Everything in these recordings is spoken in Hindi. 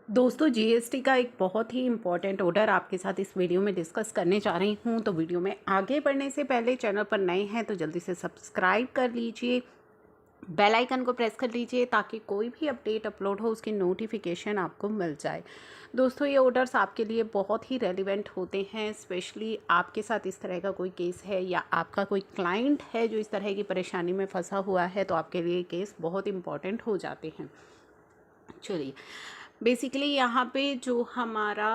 दोस्तों जीएसटी का एक बहुत ही इम्पॉर्टेंट ऑर्डर आपके साथ इस वीडियो में डिस्कस करने जा रही हूँ। तो वीडियो में आगे बढ़ने से पहले चैनल पर नए हैं तो जल्दी से सब्सक्राइब कर लीजिए, बेल आइकन को प्रेस कर लीजिए ताकि कोई भी अपडेट अपलोड हो उसकी नोटिफिकेशन आपको मिल जाए। दोस्तों ये ऑर्डर्स आपके लिए बहुत ही रेलिवेंट होते हैं, स्पेशली आपके साथ इस तरह का कोई केस है या आपका कोई क्लाइंट है जो इस तरह की परेशानी में फंसा हुआ है, तो आपके लिए केस बहुत इंपॉर्टेंट हो जाते हैं। चलिए, बेसिकली यहाँ पे जो हमारा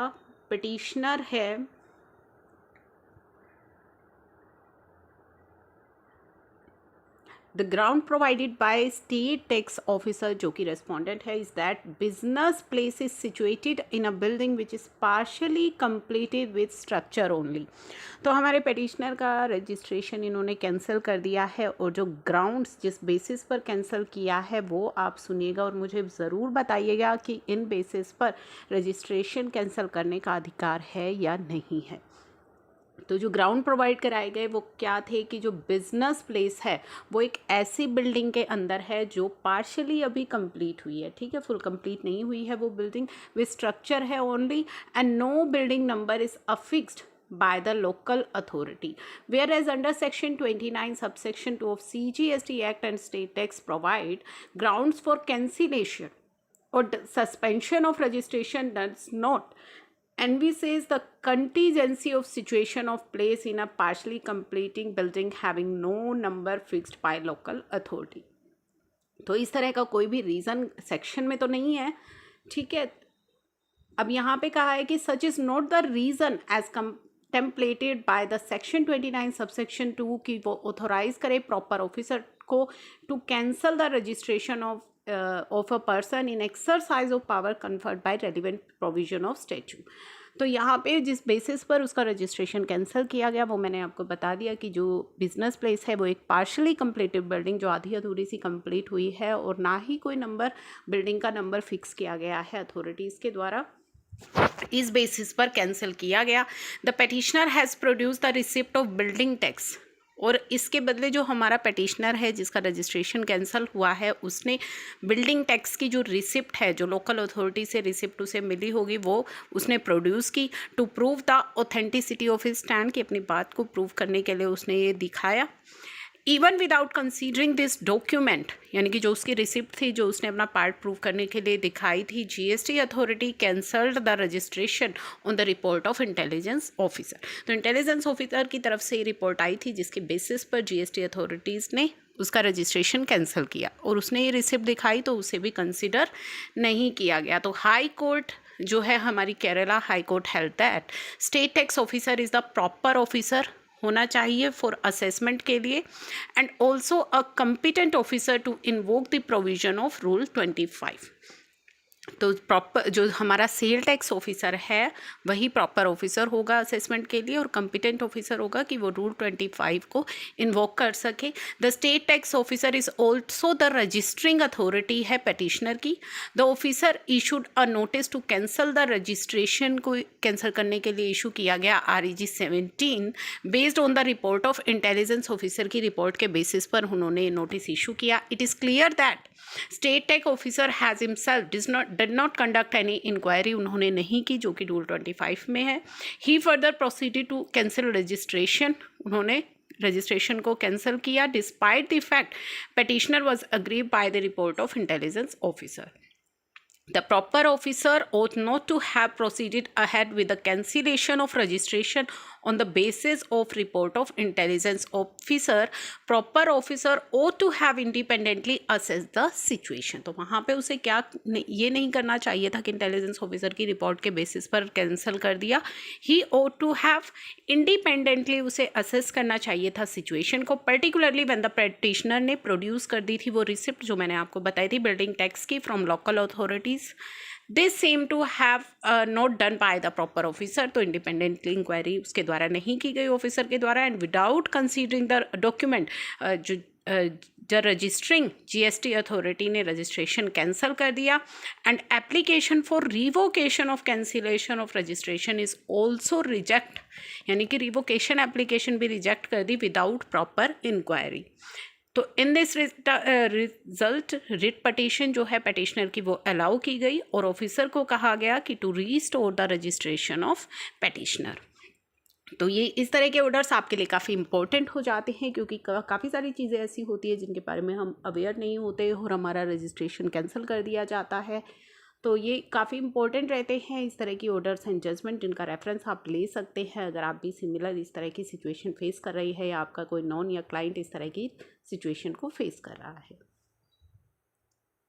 पिटिशनर है the ground provided by state tax officer जो कि रेस्पोंडेंट है is that business place is situated in a building which is partially completed with structure only. तो हमारे पिटिशनर का रजिस्ट्रेशन इन्होंने कैंसिल कर दिया है और जो ग्राउंड्स जिस बेसिस पर कैंसिल किया है वो आप सुनिएगा और मुझे ज़रूर बताइएगा कि इन बेसिस पर रजिस्ट्रेशन कैंसिल करने का अधिकार है या नहीं है। तो जो ग्राउंड प्रोवाइड कराए गए वो क्या थे कि जो बिजनेस प्लेस है वो एक ऐसी बिल्डिंग के अंदर है जो पार्शली अभी कंप्लीट हुई है, ठीक है, फुल कंप्लीट नहीं हुई है वो बिल्डिंग, विद स्ट्रक्चर है only and no building number is affixed by the local authority, whereas under section 29 subsection 2 of CGST Act and state tax provide grounds for cancellation or suspension of registration does not. NV says the contingency of situation of place in a partially completing building having no number fixed by local authority. तो इस तरह का कोई भी रीज़न सेक्शन में तो नहीं है, ठीक है। अब यहाँ पे कहा है कि such is not the reason as contemplated by the section 29 subsection 2 की वो ऑथोराइज करे प्रॉपर ऑफिसर को to cancel the registration of a person in exercise of power conferred by relevant provision of statute. तो यहाँ पे जिस बेसिस पर उसका रजिस्ट्रेशन कैंसिल किया गया वो मैंने आपको बता दिया कि जो बिजनेस प्लेस है वो एक पार्शली कंप्लीटेड बिल्डिंग जो आधी अधूरी सी कंप्लीट हुई है और ना ही कोई नंबर बिल्डिंग का नंबर फिक्स किया गया है अथॉरिटीज़ के द्वारा, इस बेसिस पर कैंसिल किया गया। The petitioner has produce the receipt of building tax, और इसके बदले जो हमारा पेटिशनर है जिसका रजिस्ट्रेशन कैंसिल हुआ है उसने बिल्डिंग टैक्स की जो रिसिप्ट है जो लोकल अथॉरिटी से रिसिप्ट उसे मिली होगी वो उसने प्रोड्यूस की to prove the authenticity of his stand, की अपनी बात को प्रूव करने के लिए उसने ये दिखाया। Even without considering this document, यानी कि जो उसकी रिसिप्ट थी जो उसने अपना पार्ट प्रूव करने के लिए दिखाई थी, GST authority cancelled the registration on the report of intelligence officer. तो इंटेलिजेंस ऑफिसर की तरफ से ये रिपोर्ट आई थी जिसके बेसिस पर जीएसटी अथॉरिटीज़ ने उसका रजिस्ट्रेशन कैंसिल किया और उसने ये रिसिप्ट दिखाई तो उसे भी कंसिडर नहीं किया गया। तो हाई कोर्ट जो है हमारी Kerala high court held that state tax officer is the proper officer होना चाहिए फॉर असेसमेंट के लिए and also a competent officer to invoke the provision of rule 25। तो प्रॉपर जो हमारा सेल टैक्स ऑफिसर है वही प्रॉपर ऑफिसर होगा असेसमेंट के लिए और कम्पिटेंट ऑफिसर होगा कि वो रूल 25 को इन्वोक कर सके। The state tax officer is also the registering authority है पेटिशनर की। The officer issued a notice to cancel the registration को कैंसिल करने के लिए इशू किया गया REG 17 based on the report of intelligence officer की रिपोर्ट के बेसिस पर उन्होंने नोटिस इशू किया। It is clear that state tax officer has himself did not conduct any inquiry, उन्होंने नहीं की जो कि रूल 25 में है। He further proceeded to cancel registration, उन्होंने रजिस्ट्रेशन को कैंसिल किया despite the fact petitioner was aggrieved by the report of intelligence officer. The proper officer ought not to have proceeded ahead with the cancellation of registration on the basis of report of intelligence officer. Proper officer ought to have independently assessed the situation. तो वहाँ पे उसे क्या ये नहीं करना चाहिए था कि इंटेलिजेंस ऑफिसर की रिपोर्ट के बेसिस पर कैंसिल कर दिया। ही ought to have independently उसे असेस करना चाहिए था सिचुएशन को, पर्टिकुलरली व्हेन द पेटिशनर ने प्रोड्यूस कर दी थी वो रिसिप्ट जो मैंने आपको बताई थी बिल्डिंग टैक्स की from local authorities. This same to have not done by the proper officer, तो इंडिपेंडेंटली इंक्वायरी उसके द्वारा नहीं की गई ऑफिसर के द्वारा and without considering the document जो रजिस्टरिंग जीएसटी अथॉरिटी ने रजिस्ट्रेशन कैंसिल कर दिया and application for revocation of cancellation of registration is also reject, यानी कि रिवोकेशन एप्लीकेशन भी रिजेक्ट कर दी विदाउट प्रॉपर इंक्वायरी। तो in this result writ petition जो है पेटिशनर की वो अलाउ की गई और ऑफिसर को कहा गया कि to restore the registration of petitioner. तो ये इस तरह के ऑर्डर्स आपके लिए काफ़ी इंपॉर्टेंट हो जाते हैं, क्योंकि काफ़ी सारी चीज़ें ऐसी होती है जिनके बारे में हम अवेयर नहीं होते और हमारा रजिस्ट्रेशन कैंसिल कर दिया जाता है। तो ये काफ़ी इंपॉर्टेंट रहते हैं इस तरह की ऑर्डर्स एंड जजमेंट, जिनका रेफरेंस आप ले सकते हैं अगर आप भी सिमिलर इस तरह की सिचुएशन फेस कर रही है या आपका कोई नॉन या क्लाइंट इस तरह की सिचुएशन को फेस कर रहा है।